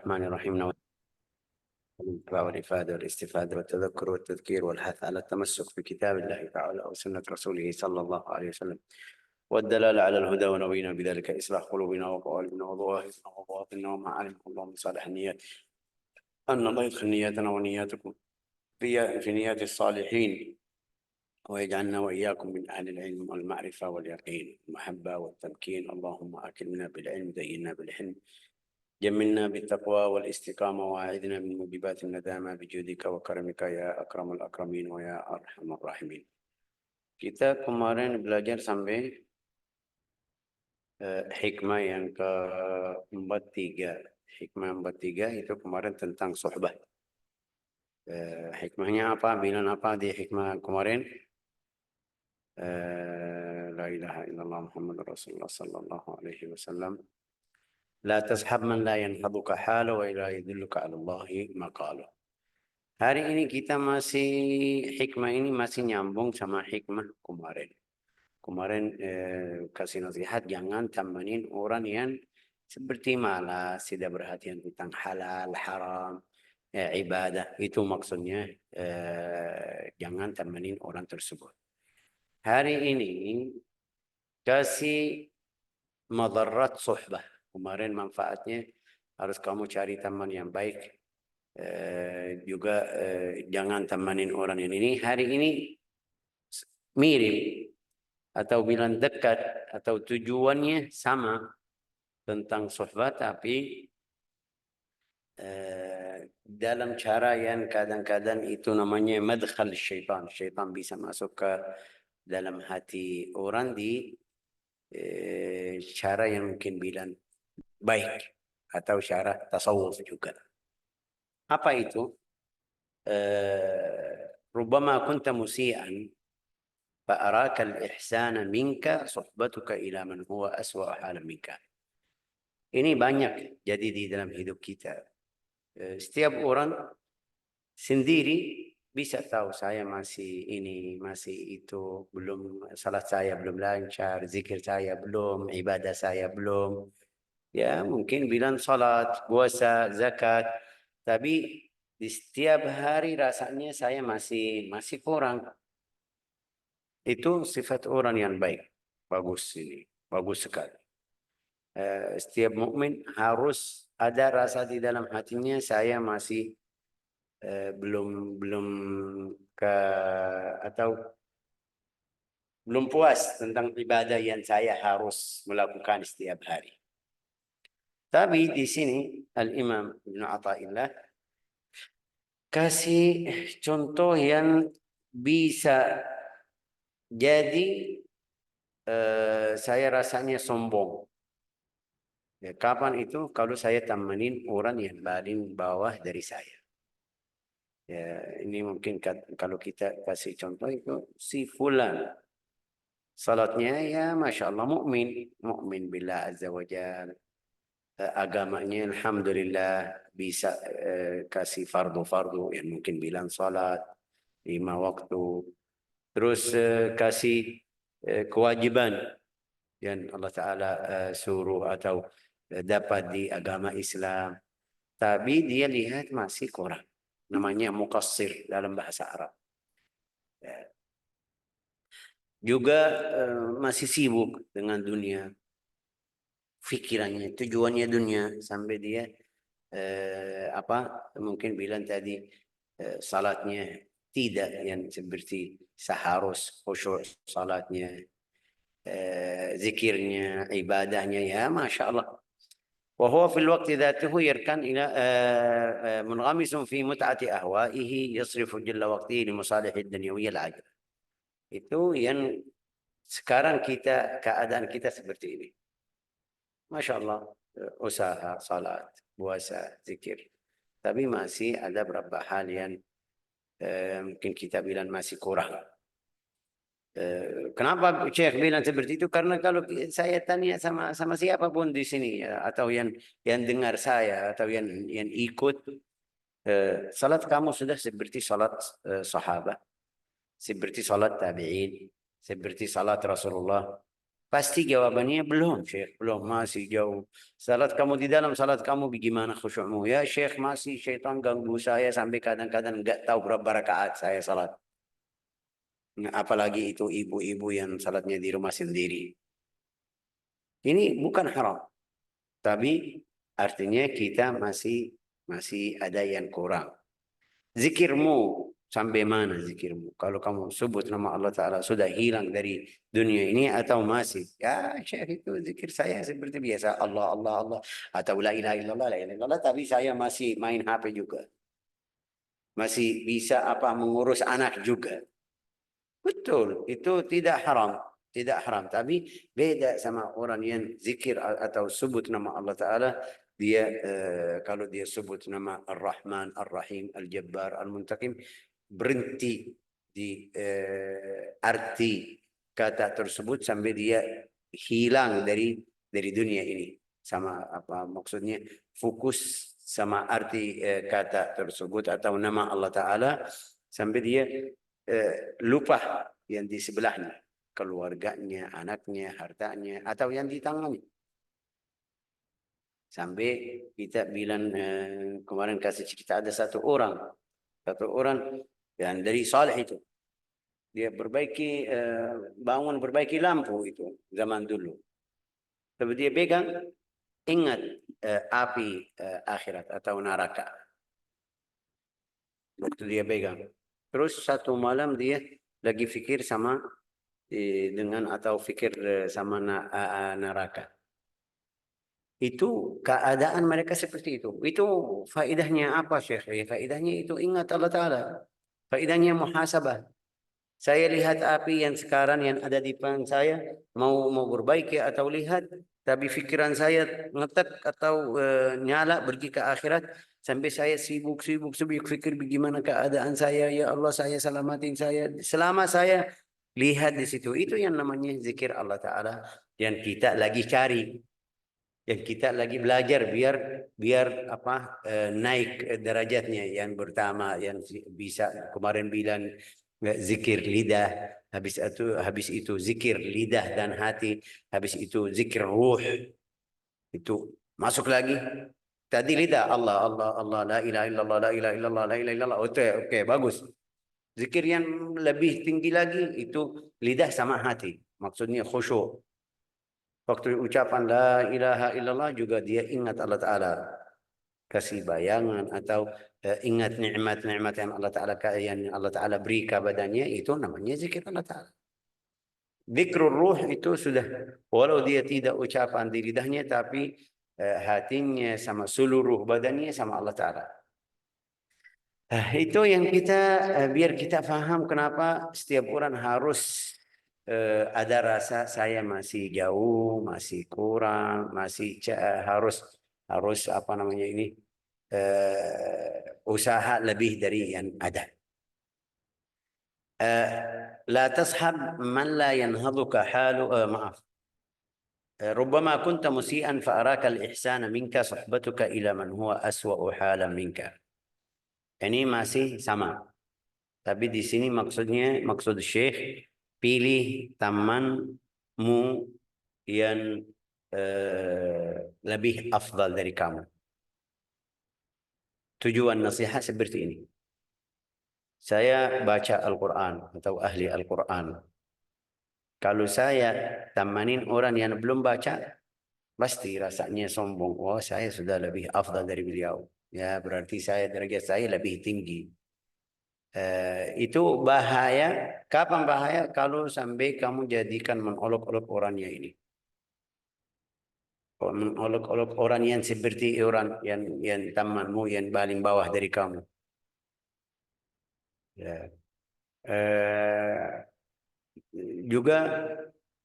الرحمن الرحيم والإفادة والاستفادة والتذكر والتذكير والحث على التمسك بكتاب الله تعالى وسنة رسوله صلى الله عليه وسلم والدلالة على الهدى ونبينا بذلك إصلاح قلوبنا وقوالبنا وظواهرنا وبواطننا وما علم الله من صالح النيات أن الله يدخل نياتنا ونياتكم في نيات الصالحين ويجعلنا وإياكم من أهل العلم والمعرفة واليقين والمحبة والتمكين. اللهم أكرمنا بالعلم زينا بالحلم جملنا بالتقوى والاستقامة وأعذنا من موجبات الندامة بجودك وكرمك يا أكرم الأكرمين ويا أرحم الراحمين. Kita kemarin belajar sampai hikmah yang ke-43. Hikmah 43 itu kemarin tentang suhbah. Hikmahnya apa? Bilang apa di hikmah kemarin? La ilaha illallah Muhammad Rasulullah sallallahu alaihi wasallam. La tashab man la yanhaduka halu wa ila yudilluka ala Allahi maqalu. Hari ini kita hikmah ini masih nyambung sama hikmah kemarin. Kemarin kasih nasihat jangan tamanin orang yang seperti malas, tidak perhatian tentang halal, haram, ibadah. Itu maksudnya jangan tamanin orang tersebut. Hari ini kasih madarat suhbah. Kemarin manfaatnya harus kamu cari teman yang baik. Juga jangan temanin orang yang ini. Hari ini mirip atau bilang dekat atau tujuannya sama tentang suhbah, tapi dalam cara yang kadang-kadang itu namanya madkhal syaitan. Syaitan bisa masuk ke dalam hati orang di cara yang mungkin bilang baik atau cara tasawuf juga. Apa itu? Rubbama kunta musian fa'araka al-ihsana minka suhbatuka ila man huwa aswa halan minka. Ini banyak jadi di dalam hidup kita. Setiap orang sendiri bisa tahu saya masih ini, masih itu, belum salat saya belum lancar, zikir saya belum, ibadah saya belum. Ya mungkin bilang salat, puasa, zakat, tapi di setiap hari rasanya saya masih kurang. Itu sifat orang yang baik, bagus ini, bagus sekali. Setiap mukmin harus ada rasa di dalam hatinya saya masih belum puas tentang ibadah yang saya harus melakukan setiap hari. Tapi di sini Al-Imam Ibnu Athaillah kasih contoh yang bisa jadi saya rasanya sombong. Ya, kapan itu? Kalau saya tamanin orang yang paling bawah dari saya. Ya, ini mungkin kalau kita kasih contoh itu si fulan. Salatnya ya Masya Allah mu'min billah azza wa jalla. Agamanya alhamdulillah bisa kasih fardu yang mungkin bilang salat 5 waktu, terus kasih kewajiban yang Allah Ta'ala suruh atau dapat di agama Islam, tapi dia lihat masih kurang, namanya muqassir dalam bahasa Arab. Juga masih sibuk dengan dunia, pikirannya, tujuannya dunia, sampai dia mungkin bilang tadi salatnya tidak yang seperti seharus khusyuk salatnya, zikirnya, ibadahnya ya Masya Allah. وهو في الوقت ذاته يركن إلى منغمس في متعة أهوائه يصرف جل وقته لمصالح الدنيوية العاجلة. Itu yang sekarang keadaan kita seperti ini. Masya Allah, usaha, salat, puasa, zikir. Tapi masih ada beberapa hal yang mungkin kita bilang masih kurang. Kenapa Syekh bilang seperti itu? Karena kalau saya tanya sama siapapun di sini ya, atau yang dengar saya atau yang ikut, salat kamu sudah seperti salat sahabat, seperti salat tabi'in, seperti salat Rasulullah Pasti jawabannya belum, Syekh. Belum, masih jauh. Salat kamu di dalam salat kamu bagaimana khusyukmu? Ya Syekh, masih syaitan ganggu saya sampai kadang-kadang nggak tahu berapa rakaat saya salat. Apalagi itu ibu-ibu yang salatnya di rumah sendiri. Ini bukan haram, tapi artinya kita masih ada yang kurang. Zikirmu sampai mana zikirmu? Kalau kamu sebut nama Allah Ta'ala sudah hilang dari dunia ini atau masih? Ya Syekh, itu zikir saya seperti biasa. Allah, Allah, Allah. Atau la ilaha illallah, la ilaha illallah. Tapi saya masih main HP juga. Masih bisa mengurus anak juga. Betul, itu tidak haram. Tidak haram. Tapi beda sama orang yang zikir atau sebut nama Allah Ta'ala. Dia kalau dia sebut nama Ar-Rahman, Ar-Rahim, Al-Jabbar, Al-Muntaqim, berhenti di arti kata tersebut sampai dia hilang dari dunia ini. Sama apa maksudnya, fokus sama arti kata tersebut atau nama Allah Ta'ala sampai dia lupa yang di sebelahnya, keluarganya, anaknya, hartanya, atau yang di tangannya. Sampai kita bilang kemarin kasih cerita ada satu orang yang dari saleh itu, dia bangun perbaiki lampu itu zaman dulu. Tapi dia pegang, ingat api akhirat atau neraka. Waktu dia pegang. Terus satu malam dia lagi fikir sama neraka. Itu keadaan mereka seperti itu. Itu faedahnya apa, Syekh? Ya, faedahnya itu ingat Allah Ta'ala. Faedahnya muhasabah. Saya lihat api yang sekarang yang ada di depan saya, mau berbaiki atau lihat, tapi pikiran saya ngetek atau nyala pergi ke akhirat, sampai saya sibuk pikir bagaimana keadaan saya, ya Allah saya selamatin saya. Selama saya lihat di situ, itu yang namanya zikir Allah Ta'ala yang kita lagi cari, yang kita lagi belajar biar biar naik derajatnya yang pertama, yang bisa kemarin bilang zikir lidah, habis itu zikir lidah dan hati, habis itu zikir ruh, itu masuk lagi. Tadi lidah Allah, Allah, Allah, la ilaha illallah, la ilaha illallah, la ilaha illallah. Oke, bagus. Zikir yang lebih tinggi lagi itu lidah sama hati. Maksudnya khusyuk. Waktu ucapan la ilaha illallah juga dia ingat Allah Ta'ala. Kasih bayangan atau ingat nikmat-nikmat yang Allah Ta'ala beri kepadanya, itu namanya zikir Allah Ta'ala. Zikrul ruh itu sudah, walau dia tidak ucapan di lidahnya, tapi hatinya sama seluruh badannya sama Allah Ta'ala. Itu yang kita biar kita paham kenapa setiap orang harus ada rasa saya masih jauh, masih kurang, harus usaha lebih dari yang ada. لا تصحب من لا ينهضك حاله maaf. ربما كنت مسيئا فأراك الإحسان منك صحبتك إلى من هو أسوأ حالا منك. Ini masih sama. Tapi di sini maksud Syekh, pilih temanmu yang lebih afdal dari kamu. Tujuan nasihat seperti ini. Saya baca Al-Quran atau ahli Al-Quran. Kalau saya tamanin orang yang belum baca, pasti rasanya sombong. Oh, saya sudah lebih afdal dari beliau. Ya, berarti derajat saya lebih tinggi. Itu bahaya. Kapan bahaya? Kalau sampai kamu jadikan mengolok-olok orangnya ini. Mengolok-olok orang yang seperti orang yang temanmu yang paling bawah dari kamu. Ya. Juga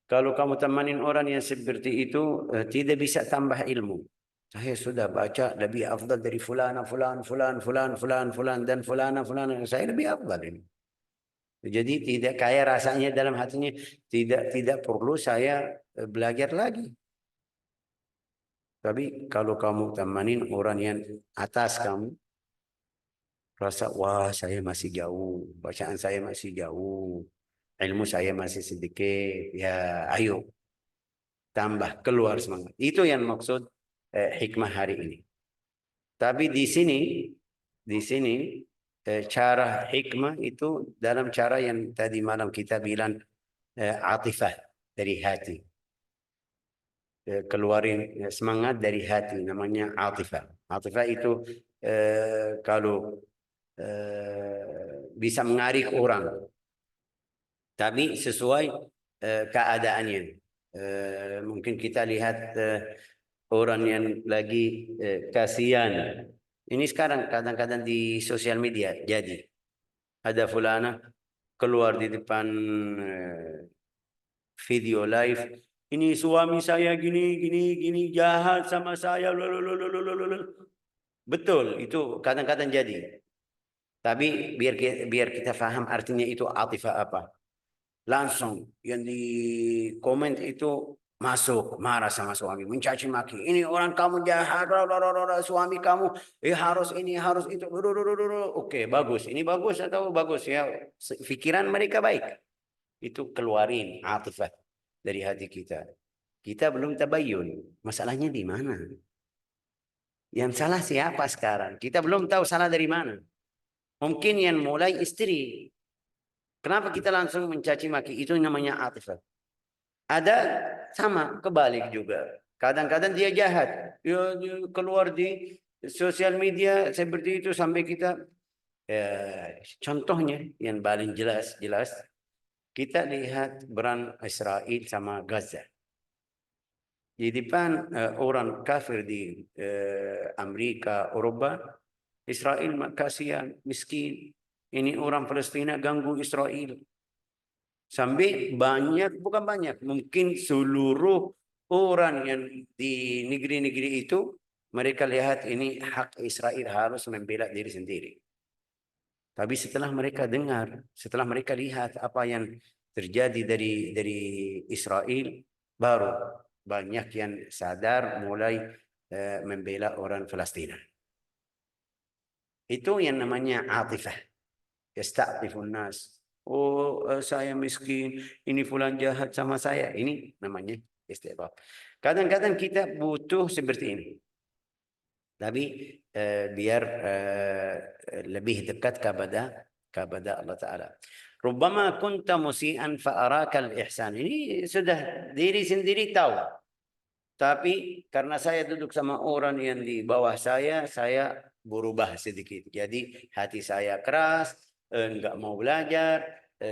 kalau kamu temanin orang yang seperti itu, tidak bisa tambah ilmu. Saya sudah baca lebih afdal dari fulana, fulan, dan fulana. Saya lebih afdal ini. Jadi tidak kaya rasanya dalam hatinya, tidak perlu saya belajar lagi. Tapi kalau kamu temanin orang yang atas kamu, rasa wah saya masih jauh, bacaan saya masih jauh, ilmu saya masih sedikit, ya ayo tambah keluar semangat. Itu yang maksud hikmah hari ini. Tapi di sini cara hikmah itu dalam cara yang tadi malam kita bilang atifah dari hati. Keluarin semangat dari hati, namanya atifah. Atifah itu kalau bisa mengarik orang, tapi sesuai keadaannya. Mungkin kita lihat orang yang lagi kasihan. Ini sekarang kadang-kadang di sosial media jadi ada fulana keluar di depan video live. Ini suami saya gini jahat sama saya. Betul, itu kadang-kadang jadi. Tapi biar kita paham artinya itu atifah apa. Langsung yang di komen itu masuk marah sama suami, mencaci maki. Ini orang kamu jahat, suami kamu harus ini harus itu. Oke, bagus. Ini bagus atau bagus ya? Pikiran mereka baik. Itu keluarin atifah dari hati kita. Kita belum tabayun. Masalahnya di mana? Yang salah siapa sekarang? Kita belum tahu salah dari mana. Mungkin yang mulai istri. Kenapa kita langsung mencaci maki? Itu namanya atifah. Ada sama kebalik juga. Kadang-kadang dia jahat. Dia keluar di sosial media seperti itu sampai kita contohnya yang paling jelas kita lihat perang Israel sama Gaza. Di depan orang kafir di Amerika, Eropa, Israel kasihan, miskin. Ini orang Palestina ganggu Israel. Sampai banyak, bukan banyak, mungkin seluruh orang yang di negeri-negeri itu, mereka lihat ini hak Israel harus membela diri sendiri. Tapi setelah mereka dengar, setelah mereka lihat apa yang terjadi dari Israel, baru banyak yang sadar mulai membela orang Palestina. Itu yang namanya atifah. Yasta'tifun nas. Oh, saya miskin, ini fulan jahat sama saya. Ini namanya istighfar. Kadang-kadang kita butuh seperti ini. Tapi biar lebih dekat kepada Allah Ta'ala. Rubbama kunta musian fa'araka al-ihsan. Ini sudah diri sendiri tahu. Tapi karena saya duduk sama orang yang di bawah saya berubah sedikit. Jadi hati saya keras, enggak mau belajar,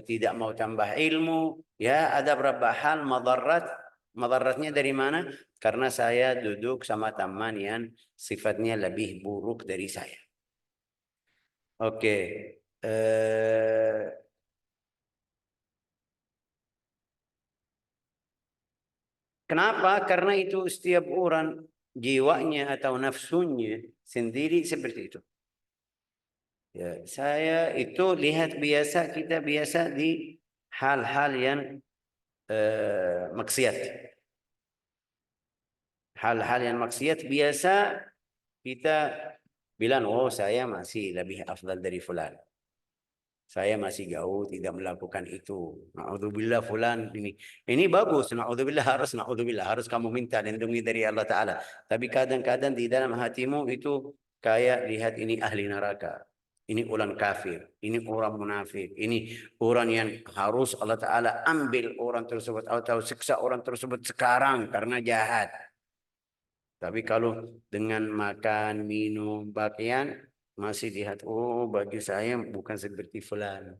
tidak mau tambah ilmu. Ya, ada beberapa hal madarat. Madaratnya dari mana? Karena saya duduk sama teman yang sifatnya lebih buruk dari saya. Oke. Kenapa? Karena itu setiap orang jiwanya atau nafsunya sendiri seperti itu. Ya, saya itu lihat kita biasa di hal-hal yang maksiat. Hal-hal yang maksiat biasa kita bilang, oh saya masih lebih afdal dari fulan. Saya masih jauh tidak melakukan itu. Na'udzubillah fulan ini. Ini bagus. Na'udzubillah harus kamu minta lindungi dari Allah Ta'ala. Tapi kadang-kadang di dalam hatimu itu kayak lihat ini ahli neraka. Ini orang kafir. Ini orang munafik. Ini orang yang harus Allah Ta'ala ambil orang tersebut atau siksa orang tersebut sekarang karena jahat. Tapi kalau dengan makan, minum, pakaian, masih lihat, oh bagi saya bukan seperti fulan.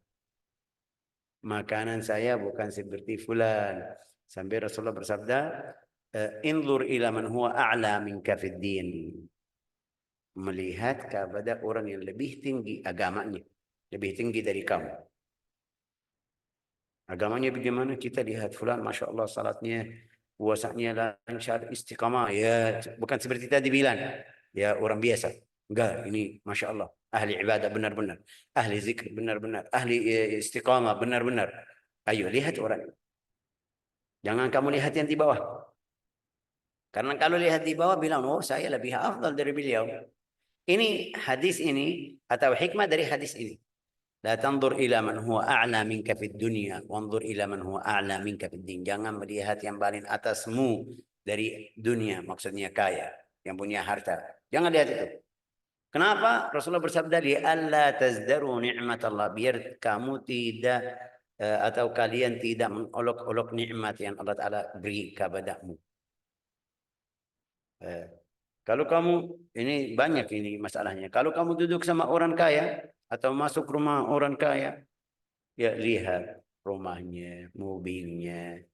Makanan saya bukan seperti fulan. Sampai Rasulullah bersabda, inzur ila man huwa a'la minka fid din. Melihat kepada orang yang lebih tinggi agamanya, lebih tinggi dari kamu. Agamanya bagaimana? Kita lihat fulan, masya Allah salatnya, puasanya lancar, istiqamah. Ya, bukan seperti tadi bilang, ya orang biasa. Enggak, ini masya Allah ahli ibadah benar-benar, ahli zikr benar-benar, ahli istiqamah benar-benar. Ayo lihat orang. Jangan kamu lihat yang di bawah. Karena kalau lihat di bawah bilang, oh saya lebih afdal dari beliau. Ini hadis ini atau hikmah dari hadis ini. La tanzur ila man huwa a'la minka fid dunya, wanzur ila man huwa a'la minka fid din. Jangan melihat yang paling atasmu dari dunia, maksudnya kaya, yang punya harta. Jangan lihat itu. Kenapa? Rasulullah bersabda, li alla tazdaru ni'mat Allah, biar kamu tidak atau kalian tidak mengolok-olok nikmat yang Allah Taala beri kepadamu. Kalau kamu, ini banyak ini masalahnya. Kalau kamu duduk sama orang kaya atau masuk rumah orang kaya, ya lihat rumahnya, mobilnya,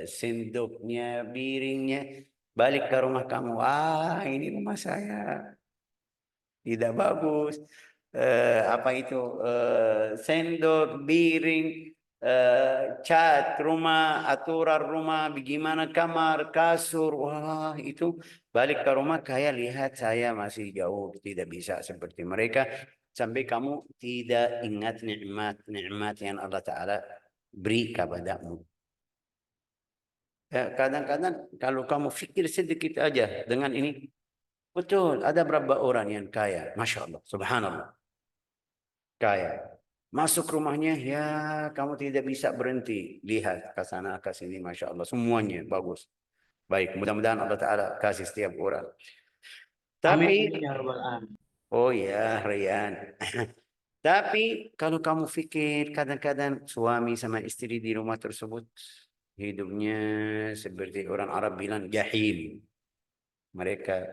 sendoknya, piringnya. Balik ke rumah kamu, ini rumah saya tidak bagus. Apa itu? Sendok, piring, cat rumah, aturan rumah, bagaimana kamar, kasur. Wah, itu balik ke rumah kayak lihat saya masih jauh, tidak bisa seperti mereka. Sampai kamu tidak ingat nikmat-nikmat yang Allah Ta'ala beri kepadamu. Kadang-kadang kalau kamu fikir sedikit aja dengan ini, betul, ada berapa orang yang kaya, Masya Allah, Subhanallah, kaya. Masuk rumahnya, ya kamu tidak bisa berhenti. Lihat ke sana, ke sini, Masya Allah, semuanya bagus. Baik, mudah-mudahan Allah Ta'ala kasih setiap orang. Amin, Tapi, amin ya rabbal alamin. oh ya, Rian. Tapi kalau kamu pikir kadang-kadang suami sama istri di rumah tersebut hidupnya seperti orang Arab bilang jahil. Mereka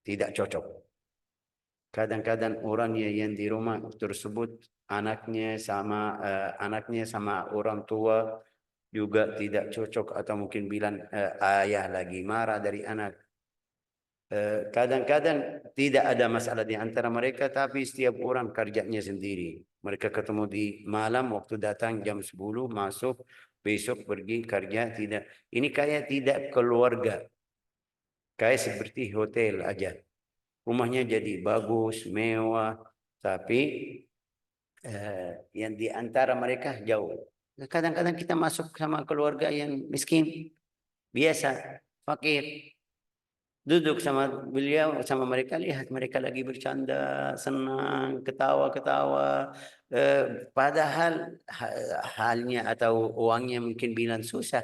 tidak cocok. Kadang-kadang orangnya yang di rumah tersebut anaknya sama orang tua juga tidak cocok atau mungkin bilang ayah lagi marah dari anak. Kadang-kadang tidak ada masalah di antara mereka, tapi setiap orang kerjanya sendiri. Mereka ketemu di malam, waktu datang jam 10, masuk, besok pergi kerja, tidak. Ini kayak tidak keluarga, kayak seperti hotel aja. Rumahnya jadi bagus, mewah, tapi yang di antara mereka jauh. Kadang-kadang kita masuk sama keluarga yang miskin, biasa, fakir. Duduk sama beliau, sama mereka, lihat mereka lagi bercanda, senang, ketawa-ketawa. Padahal halnya atau uangnya mungkin bilang susah.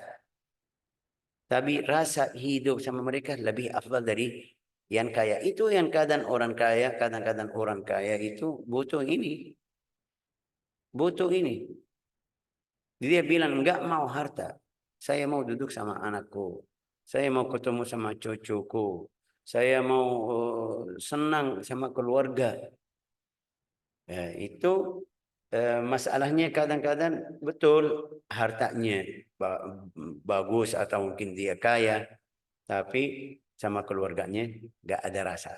Tapi rasa hidup sama mereka lebih afdal dari yang kaya. Itu yang kadang-kadang orang kaya itu butuh ini. Butuh ini. Dia bilang, enggak mau harta. Saya mau duduk sama anakku. Saya mau ketemu sama cucuku. Saya mau senang sama keluarga. Itu masalahnya kadang-kadang betul hartanya bagus atau mungkin dia kaya. Tapi sama keluarganya enggak ada rasa.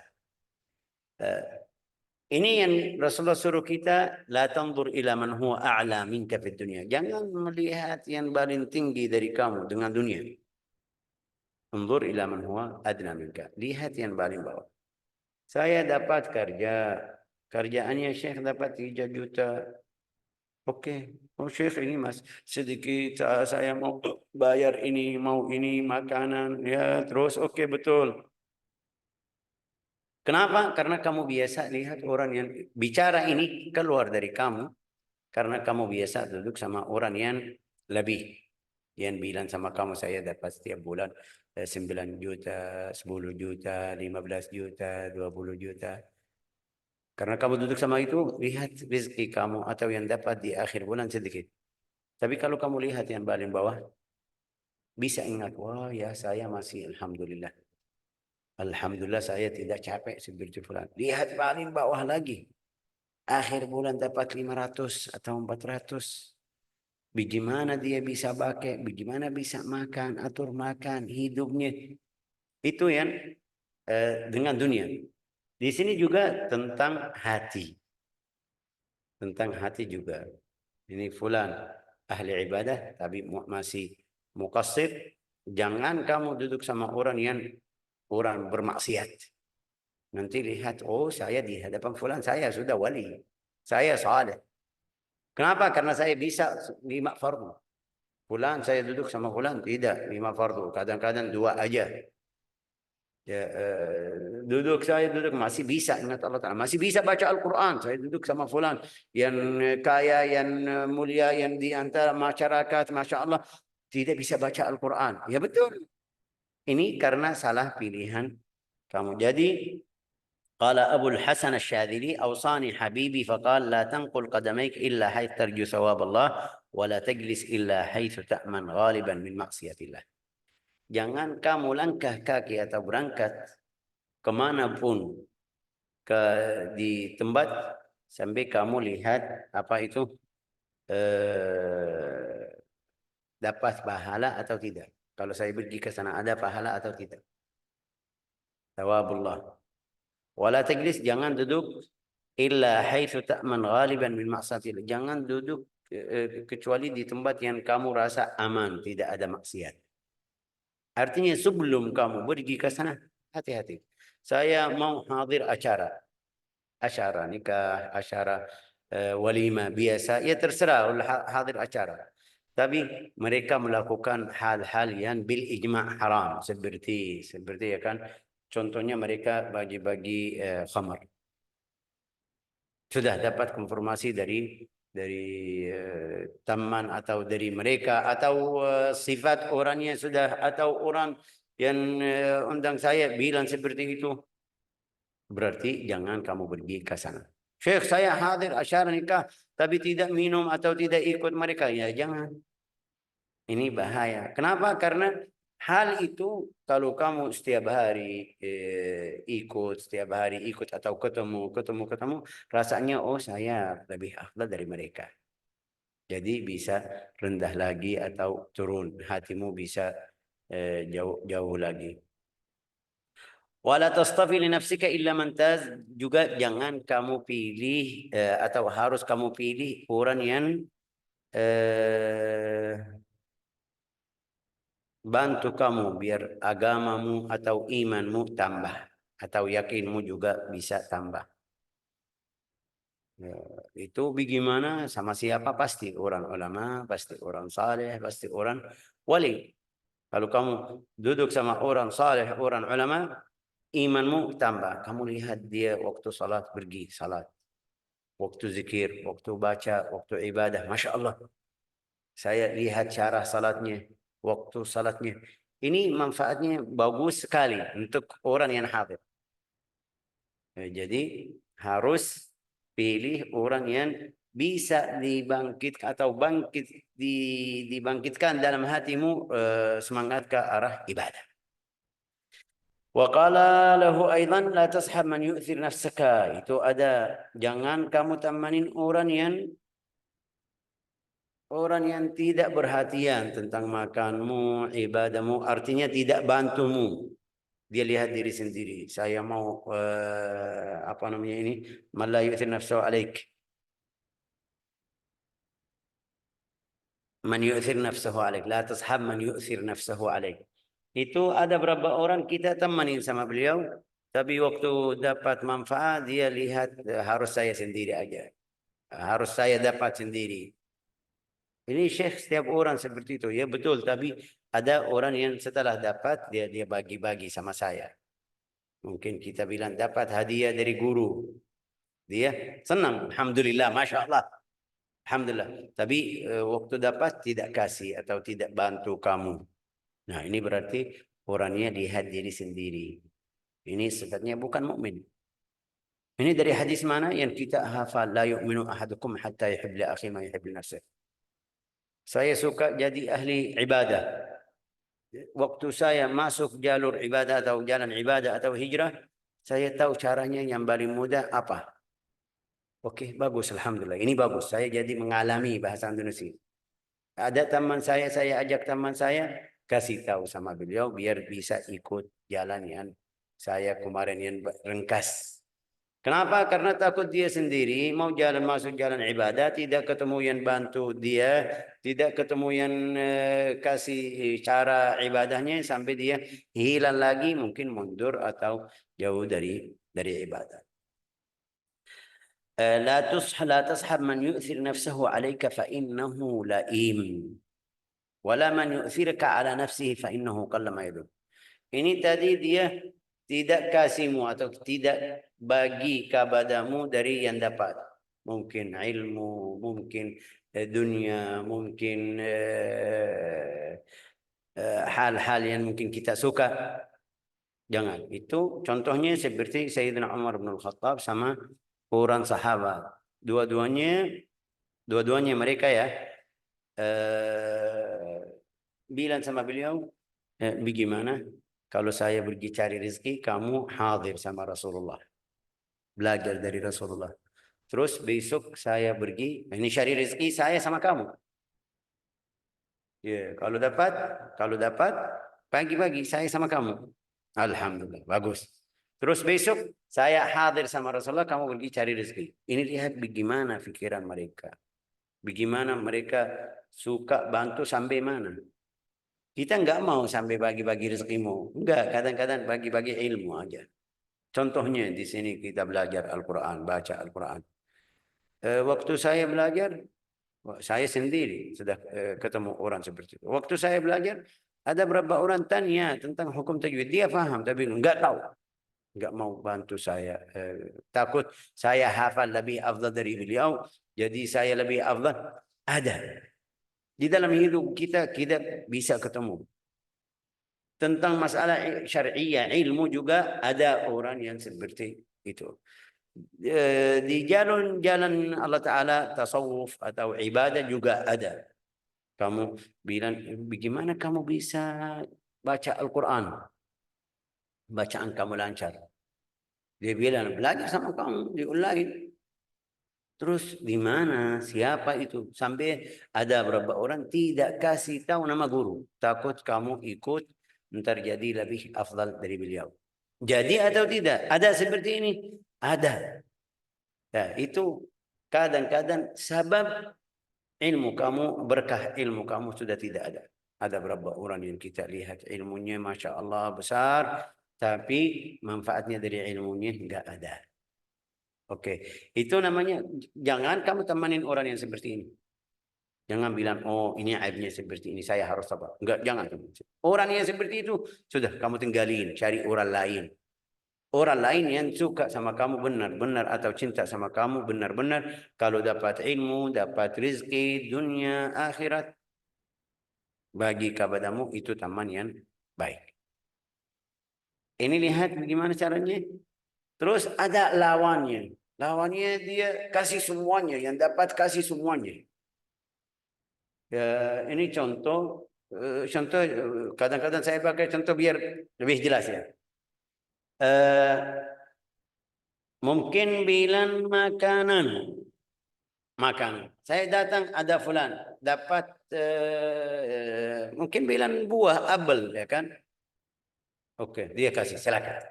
Ini yang Rasulullah suruh kita, la tanzur ila man huwa a'la minka fid dunya. Jangan melihat yang paling tinggi dari kamu dengan dunia. Anzur ila man huwa adna minka. Lihat yang paling bawah. Saya dapat kerjaannya Syekh dapat 3 juta. Oke. Oh Syekh ini mas sedikit saya mau bayar ini, mau ini makanan ya terus oke betul. Kenapa? Karena kamu biasa lihat orang yang bicara ini keluar dari kamu. Karena kamu biasa duduk sama orang yang lebih. Yang bilang sama kamu saya dapat setiap bulan 9 juta, 10 juta, 15 juta, 20 juta. Karena kamu duduk sama itu, lihat rezeki kamu atau yang dapat di akhir bulan sedikit. Tapi kalau kamu lihat yang paling bawah, bisa ingat, wah ya saya masih Alhamdulillah. Alhamdulillah saya tidak capek seperti fulan. Lihat paling bawah lagi. Akhir bulan dapat 500 atau 400. Bagaimana dia bisa pakai, bagaimana bisa makan, atur makan, hidupnya. Itu yang dengan dunia. Di sini juga tentang hati. Tentang hati juga. Ini fulan ahli ibadah, tapi masih muqassir. Jangan kamu duduk sama orang yang orang bermaksiat. Nanti lihat, oh saya di hadapan fulan, saya sudah wali. Saya saleh. Kenapa? Karena saya bisa 5 fardu. Fulan saya duduk sama fulan tidak 5 fardu, kadang-kadang 2 aja. Saya duduk masih bisa ingat Allah Ta'ala, masih bisa baca Al-Quran. Saya duduk sama fulan yang kaya, yang mulia, yang di antara masyarakat, Masya Allah, tidak bisa baca Al-Quran. Ya betul. Ini karena salah pilihan kamu. Jadi, qala Abu Hasan Asy-Syadzili, awsani habibi faqal la tanqul qadamaik illa haitsu tarju thawab Allah wa la tajlis illa haitsu ta'man ghaliban min maksiatillah. Jangan kamu langkah kaki atau berangkat kemanapun di tempat sampai kamu lihat apa itu dapat pahala atau tidak. Kalau saya pergi ke sana ada pahala atau tidak. Thawabullah. Wala tajlis, jangan duduk illa haitsu ta'man ghaliban min ma'siyatillah. Jangan duduk kecuali di tempat yang kamu rasa aman, tidak ada maksiat. Artinya sebelum kamu pergi ke sana, hati-hati. Saya mau hadir acara nikah, acara walimah biasa, ya terserah hadir acara. Tapi mereka melakukan hal-hal yang bil ijma' haram, seperti ya kan, contohnya mereka bagi-bagi khamar. Sudah dapat konfirmasi dari teman atau dari mereka atau sifat orangnya sudah, atau orang yang undang saya bilang seperti itu, berarti jangan kamu pergi ke sana. Syekh, saya hadir acara nikah tapi tidak minum atau tidak ikut mereka. Ya jangan. Ini bahaya. Kenapa? Karena hal itu kalau kamu setiap hari ikut atau ketemu, rasanya oh saya lebih afdal dari mereka. Jadi bisa rendah lagi atau turun, hatimu bisa jauh lagi. Wala tastafi li nafsika illa man taz, juga jangan kamu pilih atau harus kamu pilih orang yang bantu kamu biar agamamu atau imanmu tambah, atau yakinmu juga bisa tambah. Ya, itu bagaimana, sama siapa? Pasti orang ulama, pasti orang saleh, pasti orang wali. Kalau kamu duduk sama orang saleh, orang ulama, imanmu tambah. Kamu lihat dia waktu salat pergi salat, waktu zikir, waktu baca, waktu ibadah, Masya Allah. Saya lihat cara salatnya, waktu salatnya. Ini manfaatnya bagus sekali untuk orang yang hadir. Jadi harus pilih orang yang bisa dibangkitkan atau dibangkitkan dalam hatimu semangat ke arah ibadah. Wa qala lahu aidan la tashab man yu'thir nafsaka. Itu ada, jangan kamu temanin orang yang tidak perhatian tentang makanmu, ibadahmu, artinya tidak bantumu. Dia lihat diri sendiri. Saya mau apa namanya ini? Man la yu'thir nafsahu alaik. Man yu'thir nafsahu alaik. La tashab man yu'thir nafsahu alaik. Itu ada berapa orang kita temanin sama beliau, tapi waktu dapat manfaat dia lihat harus saya sendiri aja. Harus saya dapat sendiri. Ini Syekh setiap orang seperti itu. Ya betul, tapi ada orang yang setelah dapat dia bagi-bagi sama saya. Mungkin kita bilang dapat hadiah dari guru. Dia senang, alhamdulillah, Masya Allah. Alhamdulillah. Tapi waktu dapat tidak kasih atau tidak bantu kamu. Nah, ini berarti orangnya lihat diri sendiri. Ini sebenarnya bukan mukmin. Ini dari hadis mana yang kita hafal, la yu'minu ahadukum hatta yuhibbu li akhihi ma yuhibbu li nafsihi. Saya suka jadi ahli ibadah. Waktu saya masuk jalur ibadah atau jalan ibadah atau hijrah, saya tahu caranya yang paling mudah apa. Oke, bagus, alhamdulillah. Ini bagus. Saya jadi mengalami bahasa Indonesia. Ada teman saya ajak teman saya, kasih tahu sama beliau biar bisa ikut jalan yang saya kemarin yang ringkas. Kenapa? Karena takut dia sendiri mau masuk jalan ibadah, tidak ketemu yang bantu dia, tidak ketemu yang kasih cara ibadahnya, sampai dia hilang lagi, mungkin mundur atau jauh dari ibadah. لا تصحب من يؤثر نفسه عليك فإنه لئيم ولا من يؤثرك على نفسه فإنه قل ما يدل. Ini tadi dia tidak kasihmu atau tidak bagi kepadamu dari yang dapat. Mungkin ilmu, mungkin dunia, mungkin hal-hal yang mungkin kita suka. Jangan. Itu contohnya seperti Sayyidina Umar bin Khattab sama orang sahabat. Dua-duanya mereka ya bilang sama beliau, bagaimana kalau saya pergi cari rezeki, kamu hadir sama Rasulullah, belajar dari Rasulullah. Terus besok saya pergi, ini cari rezeki saya sama kamu. Ya, kalau dapat pagi-pagi saya sama kamu. Alhamdulillah, bagus. Terus besok saya hadir sama Rasulullah, kamu pergi cari rezeki. Ini lihat bagaimana pikiran mereka. Bagaimana mereka suka bantu sampai mana. Kita enggak mau sampai bagi-bagi rezekimu. Enggak, kadang-kadang bagi-bagi ilmu aja. Contohnya di sini kita belajar Al-Quran, baca Al-Quran. Waktu saya belajar, saya sendiri sudah ketemu orang seperti itu. Waktu saya belajar, ada beberapa orang tanya tentang hukum tajwid. Dia paham, tapi enggak tahu. Enggak mau bantu saya. Takut saya hafal lebih afdal dari beliau. Jadi saya lebih afdal. Ada. Di dalam hidup kita bisa ketemu. Tentang masalah syariah, ilmu juga ada orang yang seperti itu. Di jalan-jalan Allah Ta'ala, tasawuf atau ibadah juga ada. Kamu bilang, bagaimana kamu bisa baca Al-Quran? Bacaan kamu lancar. Dia bilang, belajar sama kamu, diulangi. Terus di mana? Siapa itu? Sampai ada beberapa orang tidak kasih tahu nama guru. Takut kamu ikut, ntar jadi lebih afdal dari beliau. Jadi atau tidak? Ada seperti ini? Ada. Nah, itu kadang-kadang sebab ilmu kamu, berkah ilmu kamu sudah tidak ada. Ada beberapa orang yang kita lihat ilmunya Masya Allah besar, tapi manfaatnya dari ilmunya enggak ada. Oke, itu namanya jangan kamu temanin orang yang seperti ini. Jangan bilang, oh ini aibnya seperti ini, saya harus sabar. Enggak, jangan. Orang yang seperti itu, sudah kamu tinggalin, cari orang lain. Orang lain yang suka sama kamu benar-benar atau cinta sama kamu benar-benar. Kalau dapat ilmu, dapat rezeki, dunia, akhirat. Bagi kepadamu itu teman yang baik. Ini lihat bagaimana caranya. Terus ada lawannya. Lawannya dia kasih semuanya, yang dapat kasih semuanya. Ya, ini contoh, kadang-kadang saya pakai contoh biar lebih jelas ya. Mungkin bilang makanan. Saya datang ada fulan, dapat mungkin bilang buah apel ya kan. Oke, dia kasih silakan.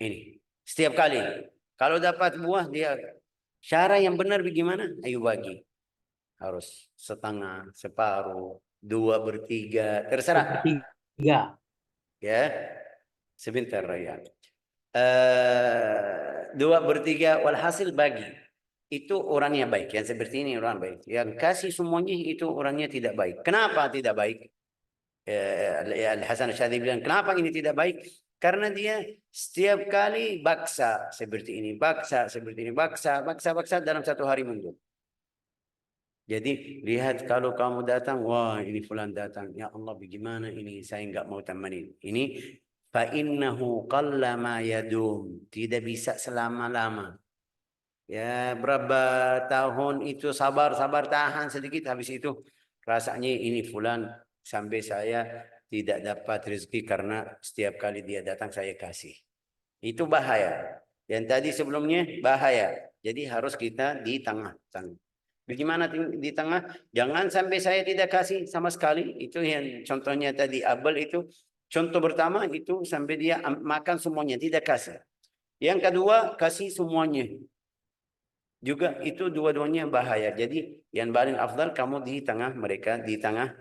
Ini setiap kali kalau dapat buah dia cara yang benar bagaimana? Ayo bagi. Harus setengah, separuh, 2/3, terserah. 3. Ya, sebentar ya. 2/3 walhasil bagi. Itu orangnya baik. Yang seperti ini orang baik. Yang kasih semuanya itu orangnya tidak baik. Kenapa tidak baik? Al-Hasan Asy'ari bilang, kenapa ini tidak baik? Karena dia setiap kali baksa seperti ini, baksa seperti ini, baksa dalam satu hari mundur. Jadi lihat kalau kamu datang, wah ini fulan datang, ya Allah bagaimana ini saya enggak mau temenin. Ini fa innahu qallama yadum, tidak bisa selama-lama. Ya berapa tahun itu sabar tahan sedikit, habis itu rasanya ini fulan sampai saya tidak dapat rezeki karena setiap kali dia datang saya kasih. Itu bahaya. Yang tadi sebelumnya bahaya. Jadi harus kita di tengah-tengah. Bagaimana di tengah? Jangan sampai saya tidak kasih sama sekali. Itu yang contohnya tadi Abel itu. Contoh pertama itu sampai dia makan semuanya, tidak kasih. Yang kedua, kasih semuanya. Juga itu dua-duanya bahaya. Jadi yang paling afdal kamu di tengah mereka, di tengah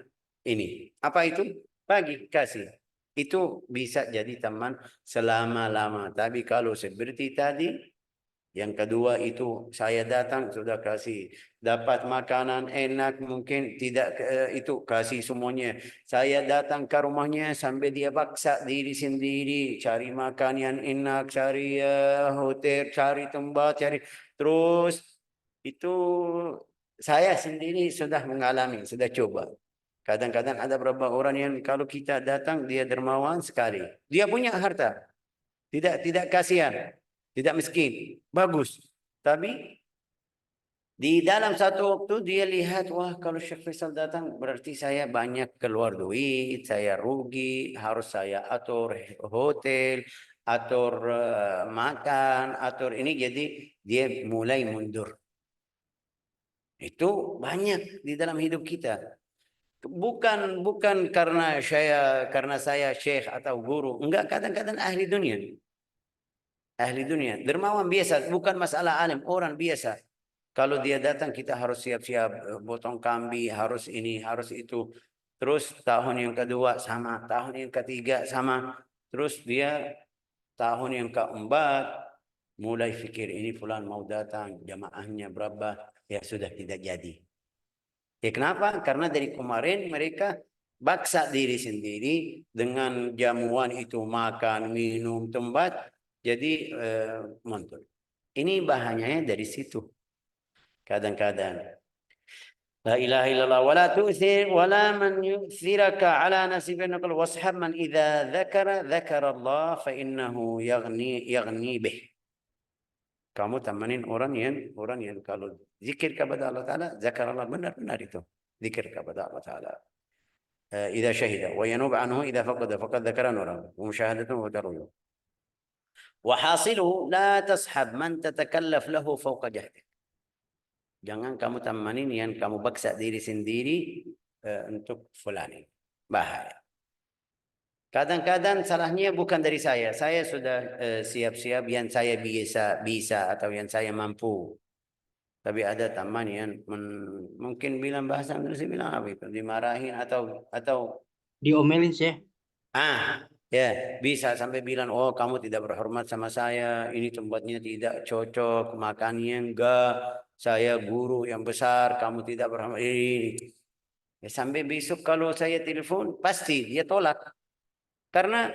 ini. Apa itu? Bagi, kasih. Itu bisa jadi teman selama-lama. Tapi kalau seperti tadi, Yang kedua itu saya datang sudah kasih. Dapat makanan enak mungkin tidak itu kasih semuanya. Saya datang ke rumahnya sampai dia paksa diri sendiri cari makan yang enak, cari hotel, cari tempat, cari terus itu saya sendiri sudah mengalami, sudah coba. Kadang-kadang ada beberapa orang yang kalau kita datang dia dermawan sekali. Dia punya harta, tidak kasihan, tidak miskin, bagus. Tapi di dalam satu waktu dia lihat, wah kalau Syekh Faisal datang berarti saya banyak keluar duit, saya rugi, harus saya atur hotel, atur makan, atur ini. Jadi dia mulai mundur. Itu banyak di dalam hidup kita. Bukan karena saya syekh atau guru, enggak, kadang-kadang ahli dunia. Ahli dunia, dermawan biasa, bukan masalah alim, orang biasa. Kalau dia datang kita harus siap-siap potong kambing, harus ini, harus itu. Terus tahun yang kedua sama, tahun yang ketiga sama. Terus dia tahun yang keempat mulai fikir ini fulan mau datang, jamaahnya berapa, ya sudah tidak jadi. Ya kenapa? Karena dari kemarin mereka baksa diri sendiri dengan jamuan itu, makan, minum, tempat, jadi mundur. Ini bahayanya dari situ. Kadang-kadang la ilaha illallah wala tu'thir wala man yu'thiraka ala nasibin naqal washab man idza dzakara Allah fa innahu yaghni bih. Kamu temanin orang yang kalau zikir kepada Allah Ta'ala, zakar Allah, benar-benar itu. Zikir kepada Allah Ta'ala. إذا شهد وينوب عنه إذا فقد ذكر نورا ومشاهدته وترويه. وحاصله لا تصحب من تتكلف له فوق جهدك. Jangan kamu temanin yang kamu paksa diri sendiri untuk fulani. Bahaya. Kadang-kadang salahnya bukan dari saya. Saya sudah siap-siap yang saya bisa atau yang saya mampu. Tapi ada teman yang mungkin bilang bahasa Indonesia, bilang apa itu, dimarahin atau Diomelin sih. Ya bisa sampai bilang, oh kamu tidak berhormat sama saya, ini tempatnya tidak cocok, makannya enggak, saya guru yang besar, kamu tidak berhormat ini. Ya, sampai besok kalau saya telepon pasti dia tolak karena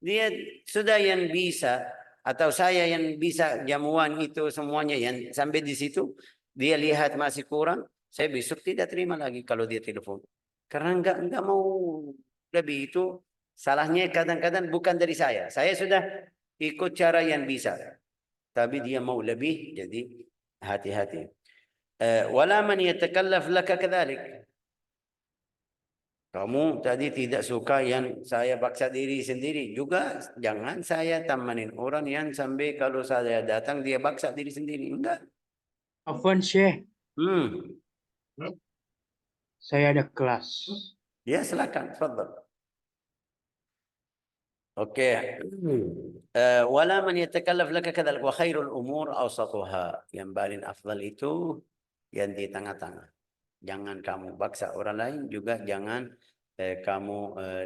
dia sudah yang bisa, atau saya yang bisa jamuan itu semuanya, yang sampai di situ dia lihat masih kurang, saya besok tidak terima lagi kalau dia telepon karena enggak mau lebih. Itu salahnya kadang-kadang bukan dari saya sudah ikut cara yang bisa, tapi dia mau lebih, jadi hati-hati. Wala man yatakallaf laka kadzalik. Kamu tadi tidak suka yang saya paksa diri sendiri. Juga jangan saya temanin orang yang sampai kalau saya datang dia paksa diri sendiri. Enggak. Afwan Syekh, Hmm. saya ada kelas. Ya silakan. Tafadhal. Oke. Wala man yatakallaf laka kadzalik wa khairul umur awsatuha. Yang paling afdal itu yang di tengah-tengah. Jangan kamu paksa orang lain, juga jangan kamu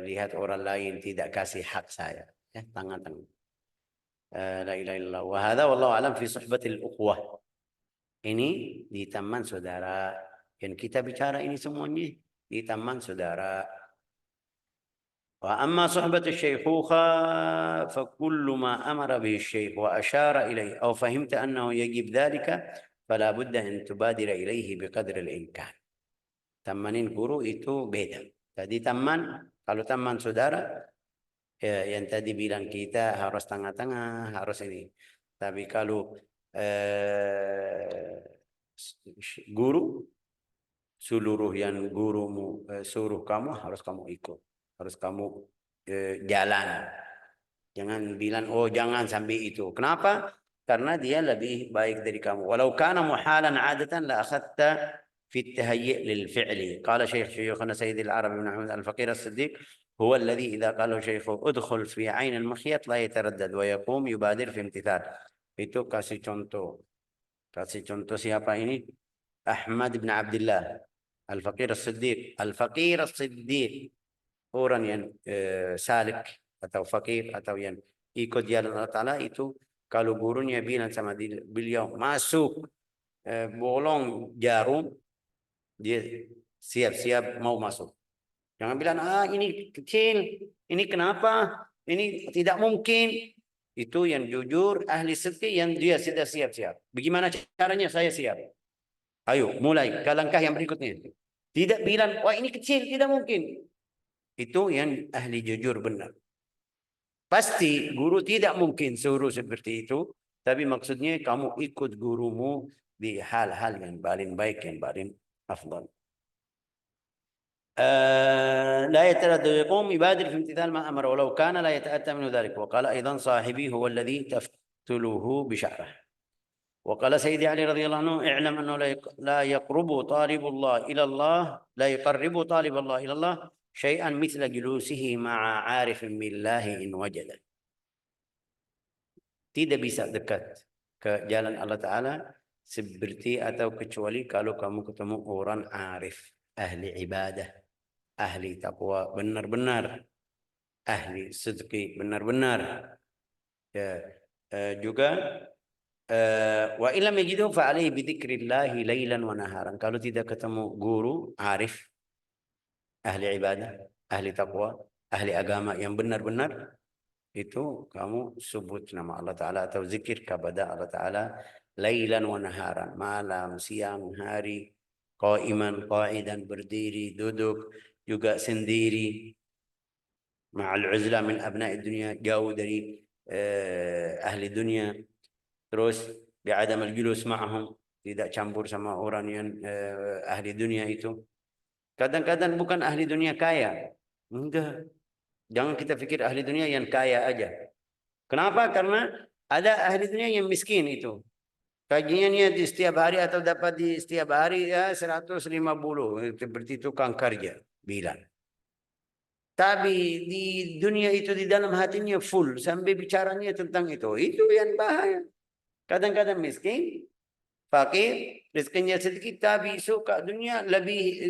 lihat orang lain tidak kasih hak saya. Ya, tengah-tengah. La ilaha illallah. Wa hadza wallahu alam fi suhbatil ukhuwah. Ini di teman saudara. Yang kita bicara ini semuanya di teman saudara. Wa amma suhbatu syaikhukha fa kullu ma amara bihi syekh wa asyara ilaihi aw fahimta annahu yajib dhalika fala budda an tubadira ilaihi biqadri al-imkan. Temanin guru itu beda. Jadi teman, kalau teman saudara, yang tadi bilang kita harus tengah-tengah, harus ini. Tapi kalau guru, seluruh yang gurumu suruh kamu, harus kamu ikut. Harus kamu jalan. Jangan bilang, oh jangan sampai itu. Kenapa? Karena dia lebih baik dari kamu. Walau kana muhalan adatan la akhadta في التهيئ للفعل. قال شيخنا سيد العرب بن محمد الفقير الصديق هو الذي إذا قال شيخه ادخل في عين المخيط لا يتردد ويقوم يبادر في امتثال. Itu kasih contoh. Kasih contoh siapa ini? Ahmad bin Abdullah Al-Faqir As-Siddiq. Al-Faqir As-Siddiq, orang yang salik atau fakir atau yang ikut jalan Allah Ta'ala, itu kalau gurunya bilang sama beliau masuk bolong jarum, dia siap-siap mau masuk. Jangan bilang, ini kecil, ini kenapa, ini tidak mungkin. Itu yang jujur, ahli sidqi yang dia sudah siap-siap. Bagaimana caranya? Saya siap. Ayo, mulai ke langkah yang berikutnya. Tidak bilang, wah ini kecil, tidak mungkin. Itu yang ahli jujur benar. Pasti guru tidak mungkin suruh seperti itu. Tapi maksudnya kamu ikut gurumu di hal-hal yang paling baik, yang paling afdal. لا يتردد يقوم يبادر في امتثال ما أمر ولو كان لا يتأتى منه ذلك. وقال أيضا صاحبي هو الذي تفتله بشعره. وقال سيدي علي رضي الله عنه اعلم أنه لا يقرب طالب الله إلى الله لا يقرب طالب الله إلى الله شيئا مثل جلوسه مع عارف بالله إن وجد. Tidak bisa dekat ke jalan Allah Ta'ala seperti atau kecuali kalau kamu ketemu orang arif, ahli ibadah, ahli taqwa benar-benar, ahli sidqi benar-benar. Ya, juga wa illam yajidu fa alaihi bi dzikrillah lailan wa naharan. Kalau tidak ketemu guru arif, ahli ibadah, ahli taqwa, ahli agama yang benar-benar, itu kamu sebut nama Allah Ta'ala atau zikir kepada Allah Ta'ala lailan wa naharan, malam, siang, hari, qaiman, qaidan, berdiri, duduk, juga sendiri, ma'al uzla min abna'i dunia, jauh dari ahli dunia, terus bi'adam al-julus ma'ahum, tidak campur sama orang yang ahli dunia itu. Kadang-kadang bukan ahli dunia kaya, enggak. Jangan kita pikir ahli dunia yang kaya aja. Kenapa? Karena ada ahli dunia yang miskin itu. Gajinya di setiap hari atau dapat di setiap hari ya 150. Seperti tukang kerja bilang. Tapi di dunia itu di dalam hatinya full. Sampai bicaranya tentang itu. Itu yang bahaya. Kadang-kadang miskin, fakir, rezekinya sedikit, tapi suka dunia lebih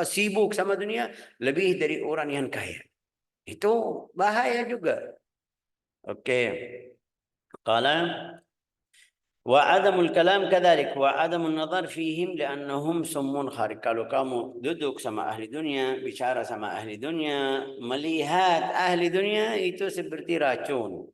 sibuk sama dunia lebih dari orang yang kaya. Itu bahaya juga. Oke. Qala wa adamul kalam kadzalik wa adamul nazar fihim li'annahum summun kharik. Kalau kamu duduk sama ahli dunia, bicara sama ahli dunia, melihat ahli dunia itu seperti racun.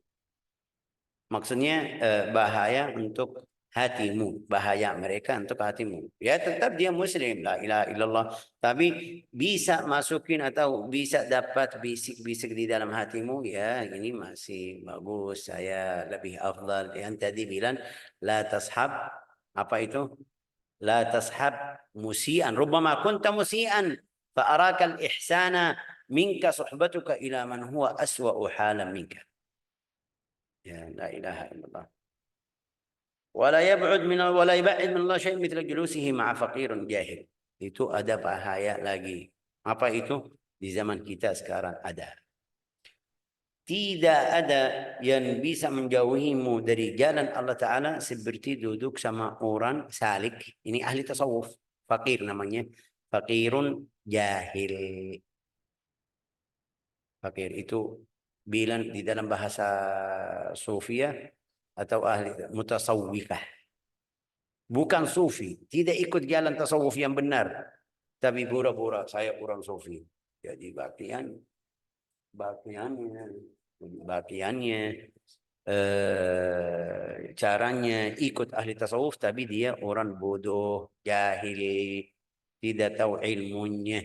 Maksudnya bahaya untuk hatimu, bahaya mereka untuk hatimu. Ya tetap dia muslim, la ilaha illallah, tapi bisa masukin atau bisa dapat bisik-bisik di dalam hatimu, ya ini masih bagus, saya lebih afdal. Yang tadi bilang la tashab, apa itu? La tashab musian, rubbama kunta musian fa araka al-ihsana minka suhbatuka ila man huwa aswa'u halan minka. Ya la ilaha illallah. Wala yab'ud min wala yab'id min Allah syai' mithla julusihi ma'a faqirun jahil. Itu ada bahaya lagi. Apa itu? Di zaman kita sekarang ada. Tidak ada yang bisa menjauhimu dari jalan Allah Ta'ala seperti duduk sama orang salik. Ini ahli tasawuf. Fakir namanya. Fakirun jahil. Fakir itu bilang di dalam bahasa Sufia atau ahli mutasawwifah. Bukan sufi, tidak ikut jalan tasawuf yang benar, tapi pura-pura saya orang sufi. Jadi bakiannya, caranya ikut ahli tasawuf, tapi dia orang bodoh, jahil, tidak tahu ilmunya,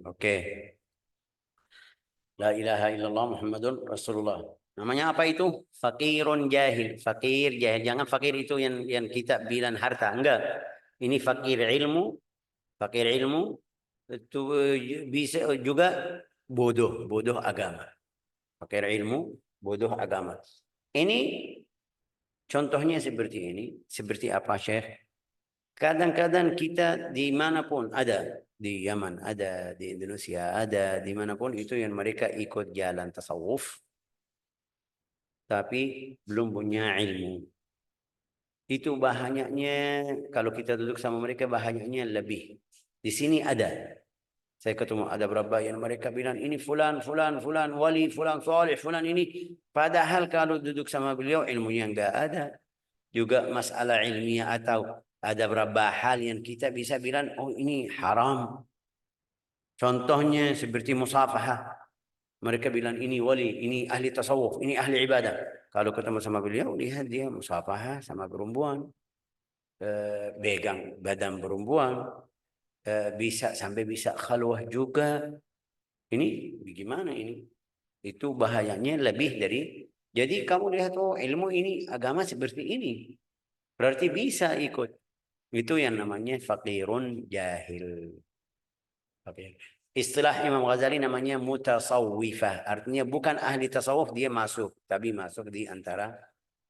Oke. La ilaha illallah Muhammadun Rasulullah. Namanya apa itu? Fakirun jahil. Fakir jahil. Jangan fakir itu yang kita bilang harta. Enggak. Ini fakir ilmu. Fakir ilmu itu bisa juga bodoh. Bodoh agama. Fakir ilmu, bodoh agama. Ini contohnya seperti ini. Seperti apa, Syekh? Kadang-kadang kita dimanapun ada, di Yaman ada, di Indonesia ada, dimanapun itu yang mereka ikut jalan tasawuf, tapi belum punya ilmu. Itu bahayanya kalau kita duduk sama mereka, bahayanya lebih. Di sini ada. Saya ketemu ada beberapa yang mereka bilang ini fulan, fulan, fulan, wali, fulan, soleh, fulan ini. Padahal kalau duduk sama beliau ilmunya enggak ada. Juga masalah ilmiah atau ada beberapa hal yang kita bisa bilang, oh ini haram. Contohnya seperti musafahah. Mereka bilang ini wali, ini ahli tasawuf, ini ahli ibadah. Kalau ketemu sama beliau, lihat dia musafahah sama perempuan. Pegang badan perempuan. Bisa sampai bisa khalwah juga. Ini bagaimana ini? Itu bahayanya lebih dari. Jadi kamu lihat, oh ilmu ini, agama seperti ini. Berarti bisa ikut. Itu yang namanya faqirun jahil. Oke. Istilah Imam Ghazali namanya mutasawwifah. Artinya bukan ahli tasawuf, dia masuk. Tapi masuk di antara